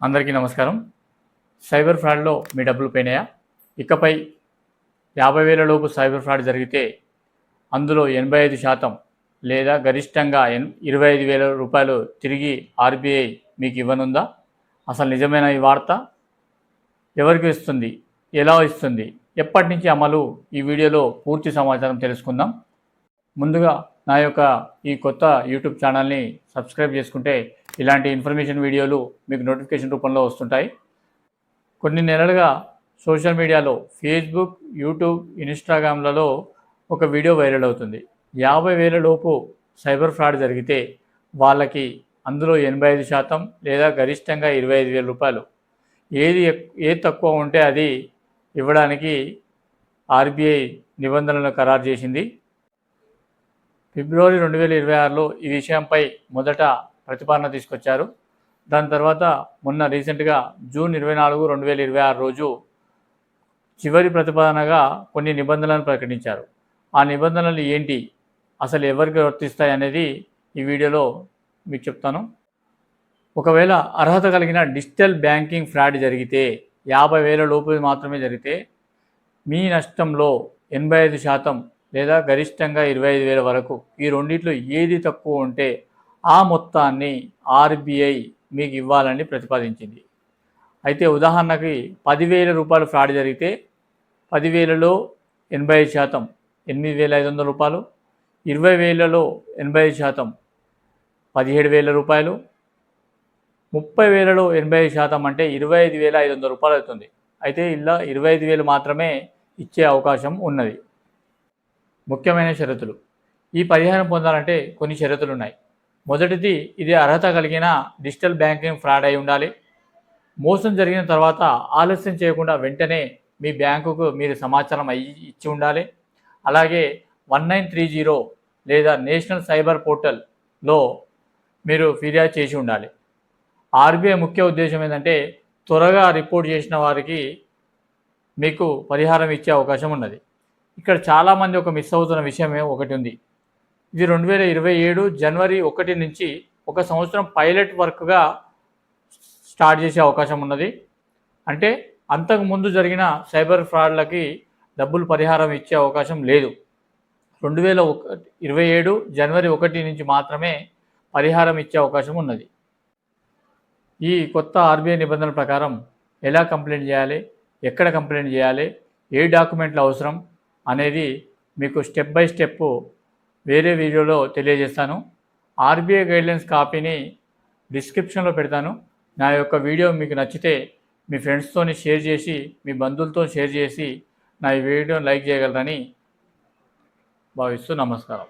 అందరికీ నమస్కారం. సైబర్ ఫ్రాడ్లో మీ డబ్బులు పోయినాయా? ఇకపై 50,000 లోపు సైబర్ ఫ్రాడ్ జరిగితే అందులో 85% లేదా గరిష్టంగా 25,000 రూపాయలు తిరిగి ఆర్బీఐ మీకు ఇవ్వనుందా? అసలు నిజమైన ఈ వార్త? ఎవరికి ఇస్తుంది? ఎలా ఇస్తుంది? ఎప్పటి నుంచి అమలు? ఈ వీడియోలో పూర్తి సమాచారం తెలుసుకుందాం. ముందుగా నా యొక్క ఈ కొత్త యూట్యూబ్ ఛానల్ని సబ్స్క్రైబ్ చేసుకుంటే ఇలాంటి ఇన్ఫర్మేషన్ వీడియోలు మీకు నోటిఫికేషన్ రూపంలో వస్తుంటాయి. కొన్ని నెలలుగా సోషల్ మీడియాలో ఫేస్బుక్, యూట్యూబ్, ఇన్స్టాగ్రామ్లలో ఒక వీడియో వైరల్ అవుతుంది. 50,000 లోపు సైబర్ ఫ్రాడ్ జరిగితే వాళ్ళకి అందులో 85% లేదా గరిష్టంగా 25,000 రూపాయలు ఏది తక్కువ ఉంటే అది ఇవ్వడానికి ఆర్బీఐ నిబంధనలను ఖరారు చేసింది. ఫిబ్రవరి 2026లో ఈ విషయంపై మొదట ప్రతిపాదన తీసుకొచ్చారు. దాని తర్వాత మొన్న రీసెంట్గా జూన్ 24, 2026 రోజు చివరి ప్రతిపాదనగా కొన్ని నిబంధనలను ప్రకటించారు. ఆ నిబంధనలు ఏంటి, అసలు ఎవరికి వర్తిస్తాయి అనేది ఈ వీడియోలో మీకు చెప్తాను. ఒకవేళ అర్హత కలిగిన డిజిటల్ బ్యాంకింగ్ ఫ్రాడ్ జరిగితే 50,000 లోపు మాత్రమే జరిగితే మీ నష్టంలో 85% లేదా గరిష్టంగా 25,000 వరకు ఈ రెండిట్లో ఏది తక్కువ ఉంటే ఆ మొత్తాన్ని ఆర్బీఐ మీకు ఇవ్వాలని ప్రతిపాదించింది. అయితే ఉదాహరణకి 10,000 రూపాయలు ఫ్రాడ్ జరిగితే 10,000లో 85% 8,500 రూపాయలు, 20,000లో 85% 17,000 రూపాయలు, 30,000లో 85% అంటే 25,500 రూపాయలు అవుతుంది. అయితే ఇలా 25,000 మాత్రమే ఇచ్చే అవకాశం ఉన్నది. ముఖ్యమైన షరతులు. ఈ పరిహారం పొందాలంటే కొన్ని షరతులు ఉన్నాయి. మొదటిది, ఇది అర్హత కలిగిన డిజిటల్ బ్యాంకింగ్ ఫ్రాడ్ అయి ఉండాలి. మోసం జరిగిన తర్వాత ఆలస్యం చేయకుండా వెంటనే మీ బ్యాంకుకు మీరు సమాచారం ఇచ్చి ఉండాలి. అలాగే 1930 లేదా నేషనల్ సైబర్ పోర్టల్లో మీరు ఫిర్యాదు చేసి ఉండాలి. ఆర్బీఐ ముఖ్య ఉద్దేశం ఏంటంటే త్వరగా రిపోర్ట్ చేసిన వారికి మీకు పరిహారం ఇచ్చే అవకాశం ఉన్నది. ఇక్కడ చాలామంది ఒక మిస్ అవుతున్న విషయం ఒకటి ఉంది. ఇది 2027 జనవరి 1 నుంచి ఒక సంవత్సరం పైలట్ వర్క్గా స్టార్ట్ చేసే అవకాశం ఉన్నది. అంటే అంతకుముందు జరిగిన సైబర్ ఫ్రాడ్లకి డబ్బులు పరిహారం ఇచ్చే అవకాశం లేదు. 2027 జనవరి 1 నుంచి మాత్రమే పరిహారం ఇచ్చే అవకాశం ఉన్నది. ఈ కొత్త ఆర్బీఐ నిబంధనల ప్రకారం ఎలా కంప్లైంట్ చేయాలి, ఎక్కడ కంప్లైంట్ చేయాలి, ఏ డాక్యుమెంట్లు అవసరం అనేది మీకు స్టెప్ బై స్టెప్ వేరే వీడియోలో తెలియజేస్తాను. ఆర్బీఐ గైడ్లైన్స్ కాపీని డిస్క్రిప్షన్లో పెడతాను. నా యొక్క వీడియో మీకు నచ్చితే మీ ఫ్రెండ్స్తో షేర్ చేసి, మీ బంధువులతో షేర్ చేసి నా ఈ వీడియోని లైక్ చేయగలరని భావిస్తూ నమస్కారం.